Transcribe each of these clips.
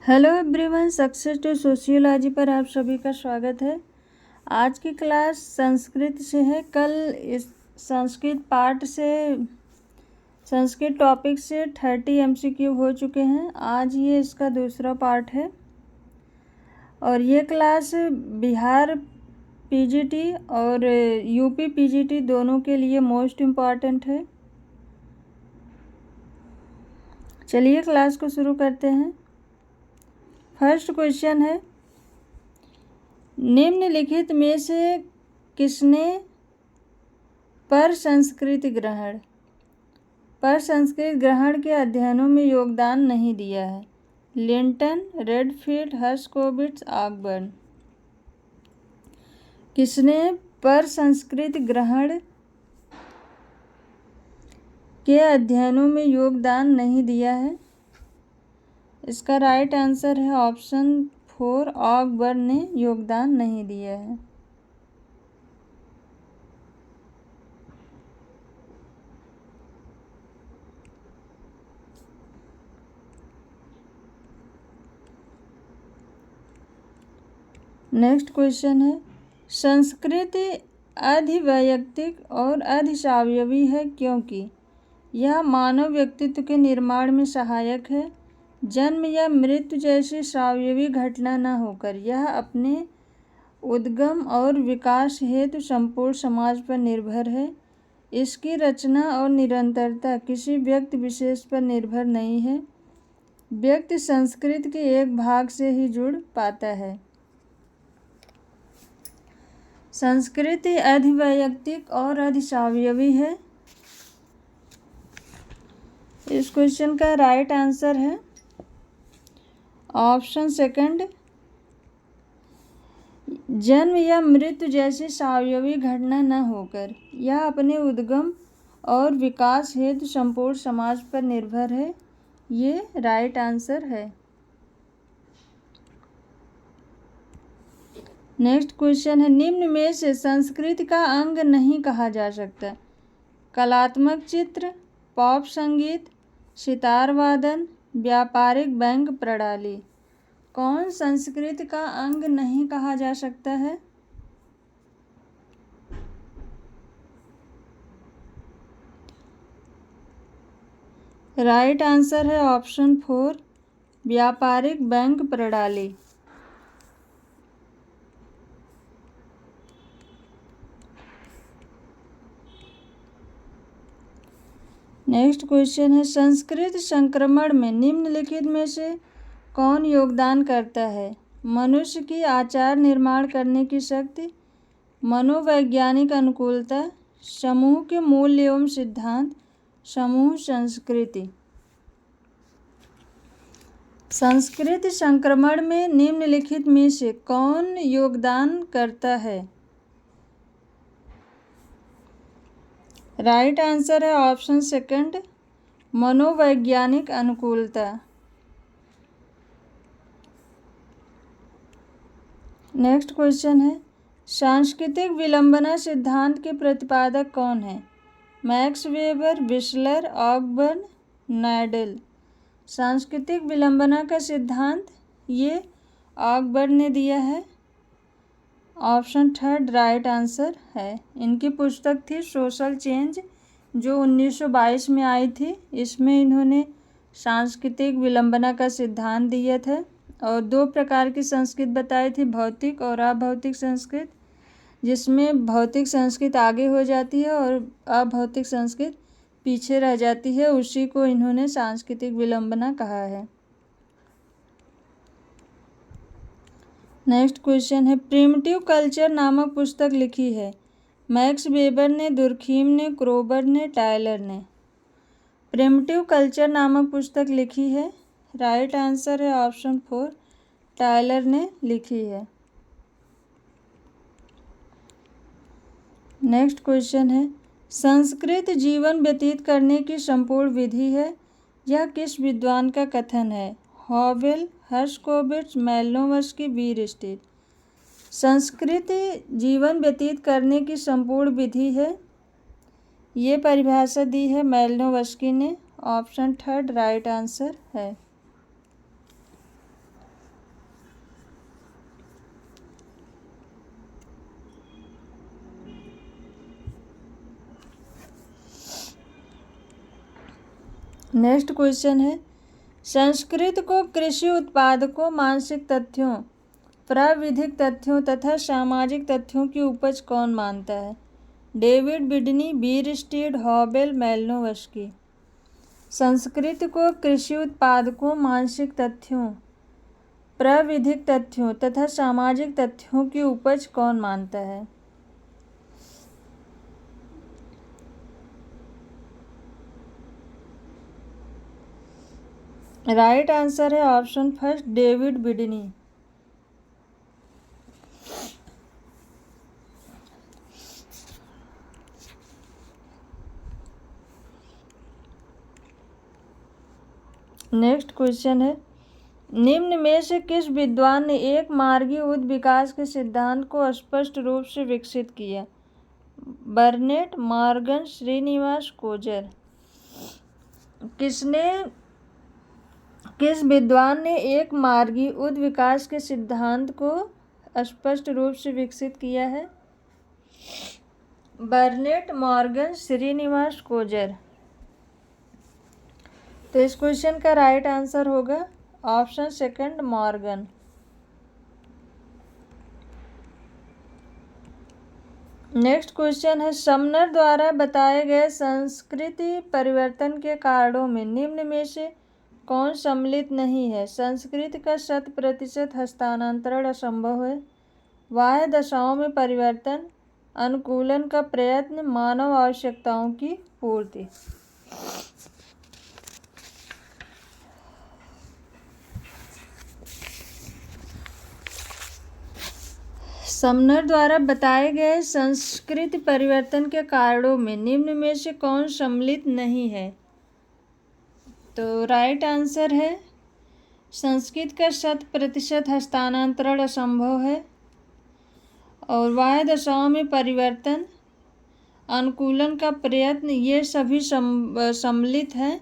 Hello everyone, success to sociology पर आप सभी का स्वागत है। आज की क्लास संस्कृत से है। कल इस संस्कृत पार्ट से संस्कृत टॉपिक से 30 MCQ हो चुके हैं। आज ये इसका दूसरा पार्ट है और ये क्लास बिहार पीजीटी और यूपी पीजीटी दोनों के लिए मोस्ट इम्पॉर्टेंट है। चलिए क्लास को शुरू करते हैं। फर्स्ट क्वेश्चन है, निम्नलिखित में से किसने पर संस्कृत ग्रहण के अध्ययनों में योगदान नहीं दिया है? Linton, Redfield, Herskovits, Ogburn. किसने पर संस्कृत ग्रहण के अध्ययनों में योगदान नहीं दिया है? इसका राइट आंसर है ऑप्शन 4, ऑकबर्न ने योगदान नहीं दिया है। नेक्स्ट क्वेश्चन है, संस्कृत अधिवैयक्तिक और अधिशावयवी है क्योंकि यह मानव व्यक्तित्व के निर्माण में सहायक है। जन्म या मृत्यु जैसी शावयवी घटना न होकर यह अपने उद्गम और विकास हेतु संपूर्ण समाज पर निर्भर है। इसकी रचना और निरंतरता किसी व्यक्ति विशेष पर निर्भर नहीं है। व्यक्ति संस्कृत के एक भाग से ही जुड़ पाता है। संस्कृति अधिवैयक्तिक और अधिशावयवी है। इस क्वेश्चन का राइट आंसर है ऑप्शन सेकंड, जन्म या मृत्यु जैसी शावयवी घटना न होकर यह अपने उद्गम और विकास हेतु संपूर्ण समाज पर निर्भर है। ये राइट आंसर है। नेक्स्ट क्वेश्चन है, निम्न में से संस्कृत का अंग नहीं कहा जा सकता? कलात्मक चित्र, पॉप संगीत, सितार वादन, व्यापारिक बैंक प्रणाली। कौन संस्कृत का अंग नहीं कहा जा सकता है? राइट आंसर है ऑप्शन 4, व्यापारिक बैंक प्रणाली। नेक्स्ट क्वेश्चन है, संस्कृत संक्रमण में निम्नलिखित में से कौन योगदान करता है? मनुष्य की आचार निर्माण करने की शक्ति, मनोवैज्ञानिक अनुकूलता, समूह के मूल्य एवं सिद्धांत, समूह संस्कृति। संस्कृत संक्रमण में निम्नलिखित में से कौन योगदान करता है? राइट आंसर है ऑप्शन सेकंड, मनोवैज्ञानिक अनुकूलता। नेक्स्ट क्वेश्चन है, सांस्कृतिक विलंबना सिद्धांत के प्रतिपादक कौन है? Max Weber, Wissler, Ogburn, Nadel. सांस्कृतिक विलंबना का सिद्धांत ये ऑकबर्न ने दिया है। ऑप्शन 3 राइट आंसर है। इनकी पुस्तक थी सोशल चेंज, जो 1922 में आई थी। इसमें इन्होंने सांस्कृतिक विलंबना का सिद्धांत दिया था और 2 प्रकार की संस्कृत बताई थी, भौतिक और अभौतिक संस्कृत, जिसमें भौतिक संस्कृत आगे हो जाती है और अभौतिक संस्कृत पीछे रह जाती है। उसी को इन्होंने सांस्कृतिक विलंबना कहा है। नेक्स्ट क्वेश्चन है, प्रिमिटिव कल्चर नामक पुस्तक लिखी है? मैक्स वेबर ने, दुर्खीम ने, क्रोबर ने, टायलर ने। प्रिमिटिव कल्चर नामक पुस्तक लिखी है। राइट आंसर है ऑप्शन 4, टायलर ने लिखी है। नेक्स्ट क्वेश्चन है, संस्कृत जीवन व्यतीत करने की संपूर्ण विधि है। यह किस विद्वान का कथन है? हॉवेल, हर्शकोविट्ज, मैलिनोवस्की, बीर स्टील। संस्कृत जीवन व्यतीत करने की संपूर्ण विधि है, ये परिभाषा दी है मैलिनोवस्की ने। ऑप्शन 3 राइट आंसर है। नेक्स्ट क्वेश्चन है, संस्कृत को कृषि उत्पादकों, मानसिक तथ्यों, प्राविधिक तथ्यों तथा सामाजिक तथ्यों की उपज कौन मानता है? डेविड बिडनी, बीरस्टीड, हॉबेल, मेलिनोवस्की। संस्कृत को कृषि उत्पादकों, मानसिक तथ्यों, प्राविधिक तथ्यों तथा सामाजिक तथ्यों की उपज कौन मानता है? राइट आंसर है option first, David Bidney. Next question है, निम्न में से किस विद्वान ने एक मार्गी उद विकास के सिद्धांत को स्पष्ट रूप से विकसित किया? Burnett, Morgan, Srinivas, Coser. किस विद्वान ने एक मार्गी उद विकास के सिद्धांत को स्पष्ट रूप से विकसित किया है? Burnett, Morgan, Srinivas, Coser. तो इस क्वेश्चन का राइट आंसर होगा option second, Morgan. Next question है, समनर द्वारा बताए गए संस्कृति परिवर्तन के कारणों में निम्न में से कौन सम्मिलित नहीं है? संस्कृति का 100% हस्तांतरण असंभव है, बाह्य दशाओं में परिवर्तन, अनुकूलन का प्रयत्न, मानव आवश्यकताओं की पूर्ति। समनर द्वारा बताए गए संस्कृति परिवर्तन के कारणों में निम्न में से कौन सम्मिलित नहीं है? तो राइट आंसर है, संस्कृत का 100% हस्तांतरण असंभव है और बाह्य दशाओं में परिवर्तन, अनुकूलन का प्रयत्न, ये सभी सम्मिलित हैं।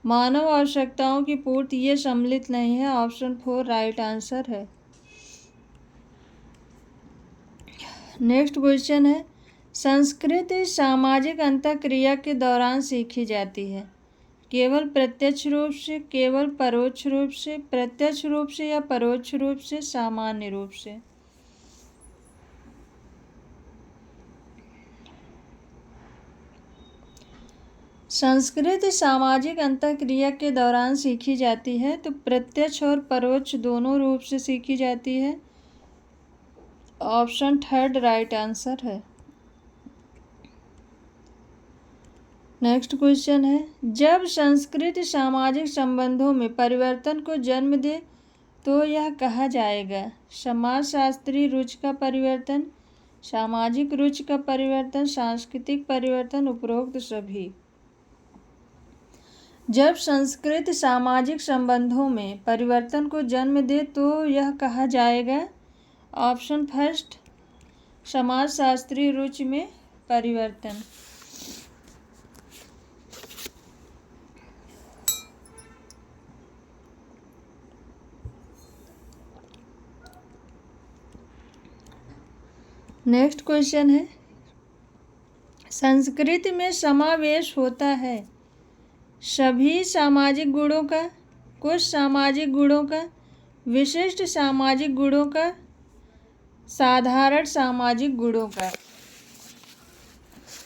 मानव आवश्यकताओं की पूर्ति ये सम्मिलित नहीं है। ऑप्शन 4 राइट आंसर है। नेक्स्ट क्वेश्चन है, संस्कृति सामाजिक अंतःक्रिया के दौरान सीखी जाती है, केवल प्रत्यक्ष रूप से, केवल परोक्ष रूप से, प्रत्यक्ष रूप से या परोक्ष रूप से, सामान्य रूप से। संस्कृति सामाजिक अंतःक्रिया के दौरान सीखी जाती है, तो प्रत्यक्ष और परोक्ष दोनों रूप से सीखी जाती है। ऑप्शन थर्ड राइट आंसर है। नेक्स्ट क्वेश्चन है, जब संस्कृति सामाजिक संबंधों में परिवर्तन को जन्म दे तो यह कहा जाएगा? समाजशास्त्री रुचि का परिवर्तन, सामाजिक रुचि का परिवर्तन, सांस्कृतिक परिवर्तन, उपरोक्त सभी। जब संस्कृति सामाजिक संबंधों में परिवर्तन को जन्म दे तो यह कहा जाएगा? ऑप्शन फर्स्ट, समाजशास्त्री रुचि में परिवर्तन। नेक्स्ट क्वेश्चन है, संस्कृति में समावेश होता है सभी सामाजिक गुणों का, कुछ सामाजिक गुणों का, विशिष्ट सामाजिक गुणों का, साधारण सामाजिक गुणों का।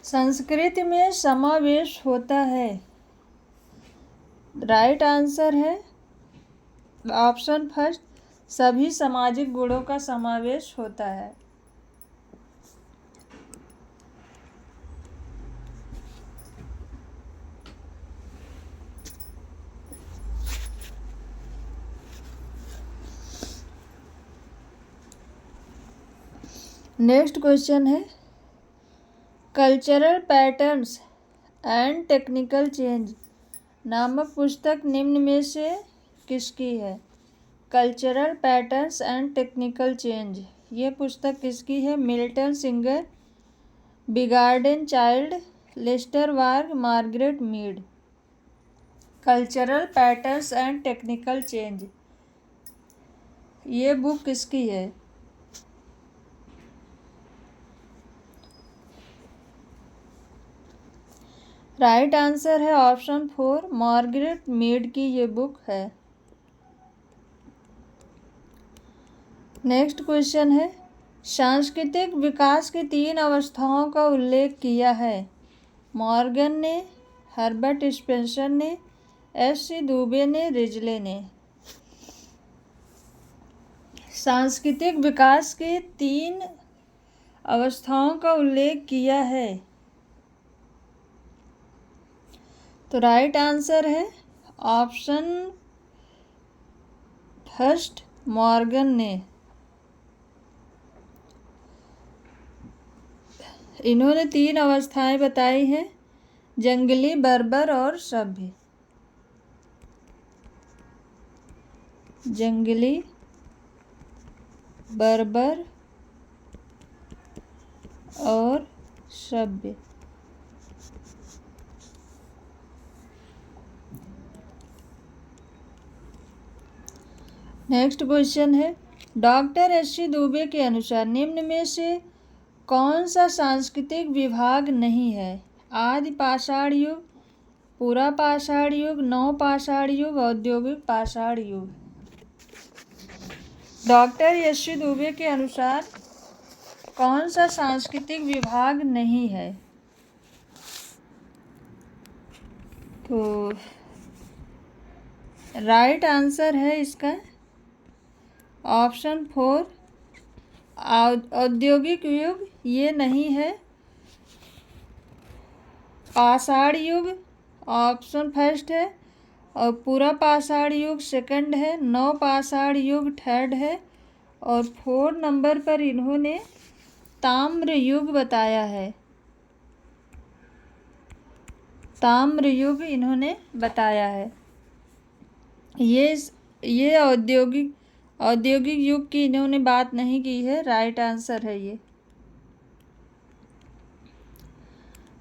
संस्कृति में समावेश होता है, राइट आंसर है ऑप्शन फर्स्ट, सभी सामाजिक गुणों का समावेश होता है। नेक्स्ट क्वेश्चन है, cultural patterns and technical change नामक पुस्तक निम्न में से किसकी है? Cultural patterns and technical change, ये पुस्तक किसकी है? मिल्टन सिंगर, बिगार्डन Childe, Lester Ward, Margaret Mead. Cultural patterns and technical change, ये बुक किसकी है? राइट आंसर है ऑप्शन 4, मार्गरेट मीड की ये बुक है। नेक्स्ट क्वेश्चन है, सांस्कृतिक विकास की 3 अवस्थाओं का उल्लेख किया है। मॉर्गन ने, हर्बर्ट स्पेंसर ने, एस.सी. दुबे ने, रिजले ने। सांस्कृतिक विकास के 3 अवस्थाओं का उल्लेख किया है। तो राइट आंसर है ऑप्शन फर्स्ट, मॉर्गन ने। इन्होंने 3 अवस्थाएं बताई हैं, जंगली, बर्बर और सभ्य। जंगली, बर्बर और सभ्य। नेक्स्ट क्वेश्चन है, डॉक्टर एस.सी. दुबे के अनुसार निम्न में से कौन सा सांस्कृतिक विभाग नहीं है? आदि पाषाण युग, पूरा पाषाण युग, नव पाषाण युग, औद्योगिक पाषाण युग। Doctor SC. दुबे के अनुसार कौन सा सांस्कृतिक विभाग नहीं है? तो राइट आंसर है इसका ऑप्शन 4, औद्योगिक युग ये नहीं है। पाषाण युग ऑप्शन फर्स्ट है, और पूरा पाषाण युग सेकंड है, नव पाषाण युग थर्ड है, और 4 नंबर पर इन्होंने ताम्र युग बताया है। ताम्र युग इन्होंने बताया है। ये औद्योगिक युग की इन्होंने बात नहीं की है। राइट आंसर है ये।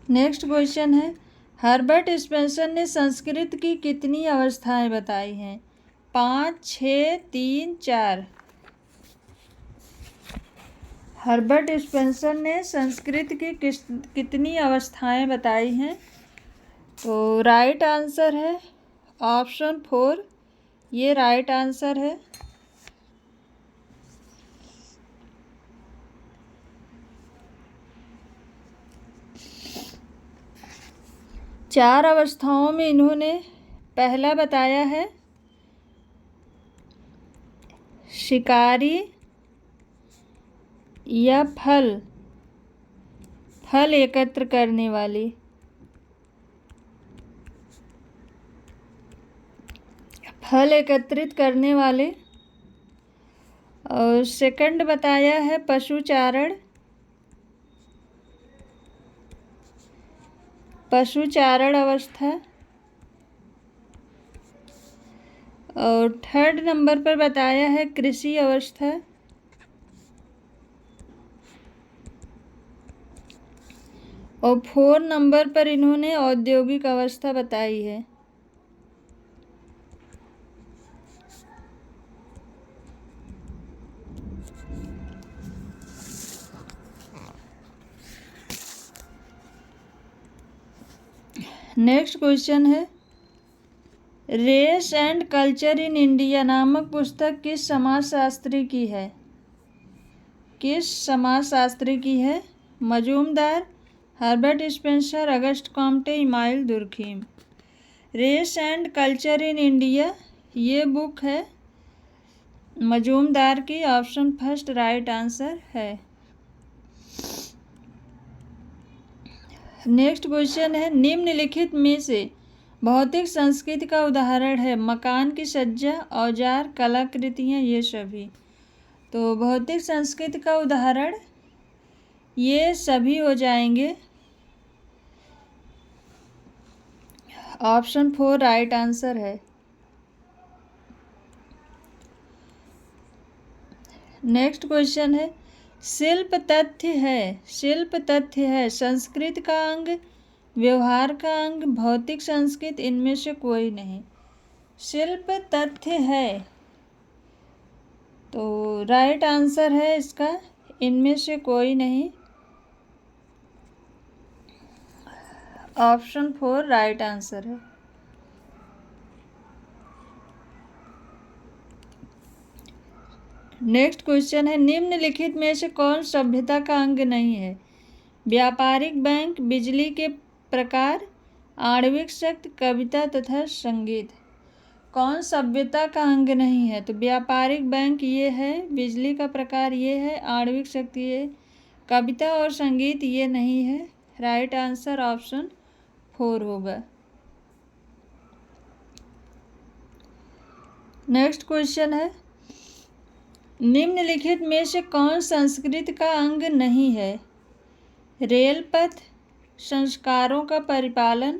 नेक्स्ट क्वेश्चन है, हर्बर्ट स्पेंसर ने संस्कृत की कितनी अवस्थाएं बताई हैं? 5, 6, 3, 4। हर्बर्ट स्पेंसर ने संस्कृत की कितनी अवस्थाएं बताई हैं? तो राइट आंसर है ऑप्शन 4, ये राइट आंसर है। चार अवस्थाओं में इन्होंने पहला बताया है शिकारी या फल एकत्र करने वाली। फल एकत्रित करने वाले। और सेकंड बताया है पशुचारण अवस्था। और थर्ड नंबर पर बताया है कृषि अवस्था। और 4 नंबर पर इन्होंने औद्योगिक अवस्था बताई है। नेक्स्ट क्वेश्चन है, race and culture in India नामक पुस्तक किस समाजशास्त्री की है? किस समाजशास्त्री की है? Majumdar, Herbert Spencer, August Comte, Emile Durkheim. Race and culture in India ये बुक है मजूमदार की। ऑप्शन फर्स्ट राइट आंसर है। नेक्स्ट क्वेश्चन है, निम्नलिखित में से भौतिक संस्कृति का उदाहरण है? मकान की सज्जा, औजार, कलाकृतियाँ ये सभी। तो भौतिक संस्कृति का उदाहरण ये सभी हो जाएंगे। ऑप्शन 4 राइट आंसर है। नेक्स्ट क्वेश्चन है, शिल्प तथ्य है संस्कृत का अंग, व्यवहार का अंग, भौतिक संस्कृत इनमें से कोई नहीं। शिल्प तथ्य है तो राइट आंसर है इसका इनमें से कोई नहीं। ऑप्शन 4 राइट आंसर है। नेक्स्ट क्वेश्चन है, निम्नलिखित में से कौन सभ्यता का अंग नहीं है? व्यापारिक बैंक, बिजली के प्रकार, आणविक शक्ति, कविता तथा संगीत। कौन सभ्यता का अंग नहीं है? तो व्यापारिक बैंक ये है, बिजली का प्रकार ये है, आणविक शक्ति ये, कविता और संगीत ये नहीं है। राइट आंसर ऑप्शन 4 होगा। नेक्स्ट क्वेश्चन है, निम्नलिखित में से कौन संस्कृत का अंग नहीं है? रेल पथ, संस्कारों का परिपालन,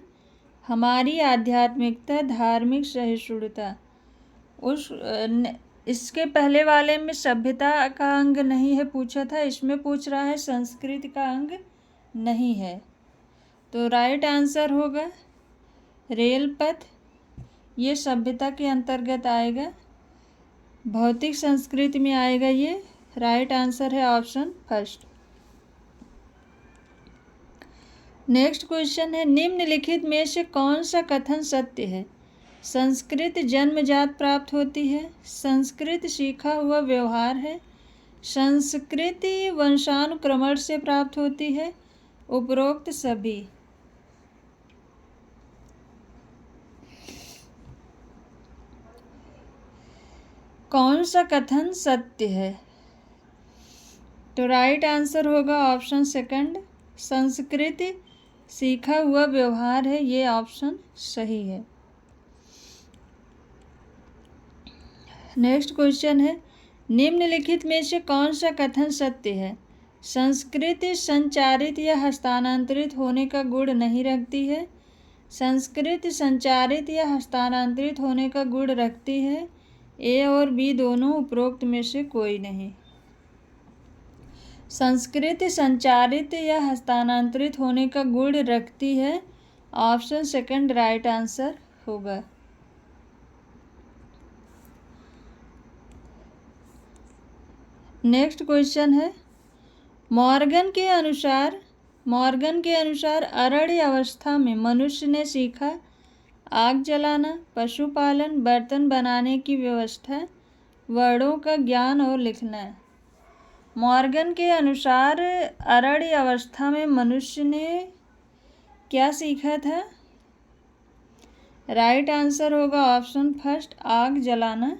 हमारी आध्यात्मिकता, धार्मिक सहिष्णुता। इसके पहले वाले में सभ्यता का अंग नहीं है पूछा था, इसमें पूछ रहा है संस्कृत का अंग नहीं है। तो राइट आंसर होगा रेल पथ, ये सभ्यता के अंतर्गत आएगा, भौतिक संस्कृति में आएगा ये। राइट आंसर है ऑप्शन फर्स्ट। नेक्स्ट क्वेश्चन है, निम्नलिखित में से कौन सा कथन सत्य है? संस्कृत जन्मजात प्राप्त होती है, संस्कृत सीखा हुआ व्यवहार है, संस्कृति वंशानुक्रमण से प्राप्त होती है, उपरोक्त सभी। कौन सा कथन सत्य है? तो राइट आंसर होगा ऑप्शन सेकंड, संस्कृति सीखा हुआ व्यवहार है, ये ऑप्शन सही है। नेक्स्ट क्वेश्चन है, निम्नलिखित में से कौन सा कथन सत्य है? संस्कृति संचारित या हस्तांतरित होने का गुण नहीं रखती है, संस्कृति संचारित या हस्तांतरित होने का गुण रखती है, ए और बी दोनों, उपरोक्त में से कोई नहीं। संस्कृति संचारित या हस्तांतरित होने का गुण रखती है, ऑप्शन सेकंड राइट आंसर होगा। नेक्स्ट क्वेश्चन है, मॉर्गन के अनुसार अरण्य अवस्था में मनुष्य ने सीखा आग जलाना, पशुपालन, बर्तन बनाने की व्यवस्था, वर्णों का ज्ञान और लिखना। मॉर्गन के अनुसार अरण्य अवस्था में मनुष्य ने क्या सीखा था? राइट आंसर होगा ऑप्शन फर्स्ट, आग जलाना।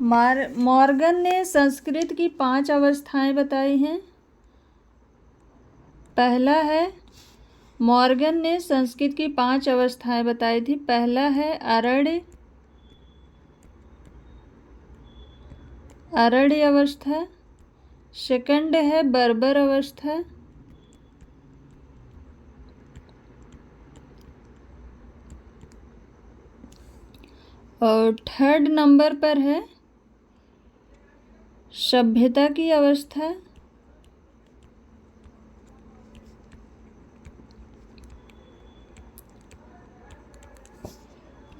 मॉर्गन ने संस्कृत की 5 अवस्थाएं बताई हैं। पहला है, मॉर्गन ने संस्कृत की 5 अवस्थाएं बताई थी। पहला है अरण्य अवस्था, सेकंड है बर्बर अवस्था, और थर्ड नंबर पर है सभ्यता की अवस्था,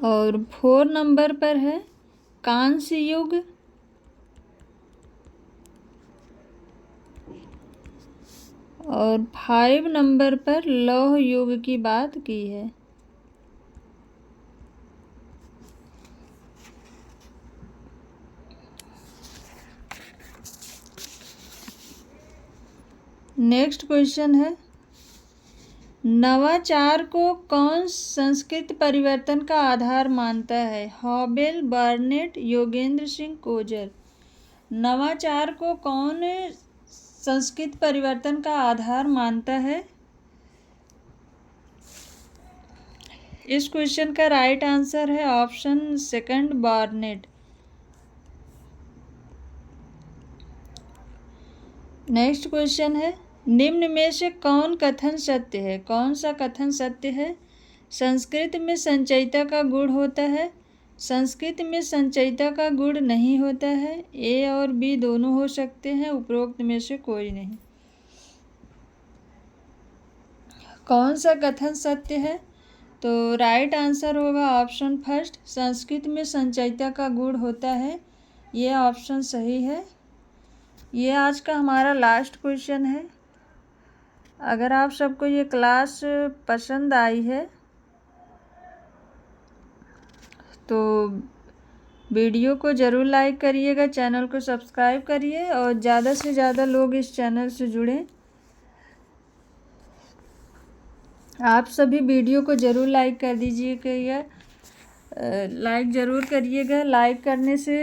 और 4 नंबर पर है कांस्य युग, और 5 नंबर पर लौह युग की बात की है। नेक्स्ट क्वेश्चन है, नवाचार को कौन संस्कृत परिवर्तन का आधार मानता है? हॉबेल, बार्नेट, योगेंद्र सिंह, कोजर। नवाचार को कौन संस्कृत परिवर्तन का आधार मानता है? इस क्वेश्चन का राइट आंसर है option second, Barnett. Next question है, निम्न में से कौन कथन सत्य है? कौन सा कथन सत्य है? संस्कृत में संचयिता का गुण होता है, संस्कृत में संचयिता का गुण नहीं होता है, ए और बी दोनों हो सकते हैं, उपरोक्त में से कोई नहीं। कौन सा कथन सत्य है? तो राइट आंसर होगा ऑप्शन फर्स्ट, संस्कृत में संचयिता का गुण होता है, ये ऑप्शन सही है। ये आज का हमारा लास्ट क्वेश्चन है। अगर आप सबको ये क्लास पसंद आई है तो वीडियो को ज़रूर लाइक करिएगा, चैनल को सब्सक्राइब करिए और ज़्यादा से ज़्यादा लोग इस चैनल से जुड़ें। आप सभी वीडियो को ज़रूर लाइक कर दीजिएगा, लाइक ज़रूर करिएगा। लाइक करने से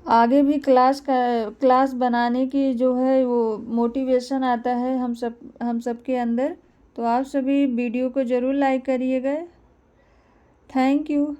आगे भी क्लास बनाने की जो है वो मोटिवेशन आता है हम सब के अंदर। तो आप सभी वीडियो को ज़रूर लाइक करिएगा। Thank you.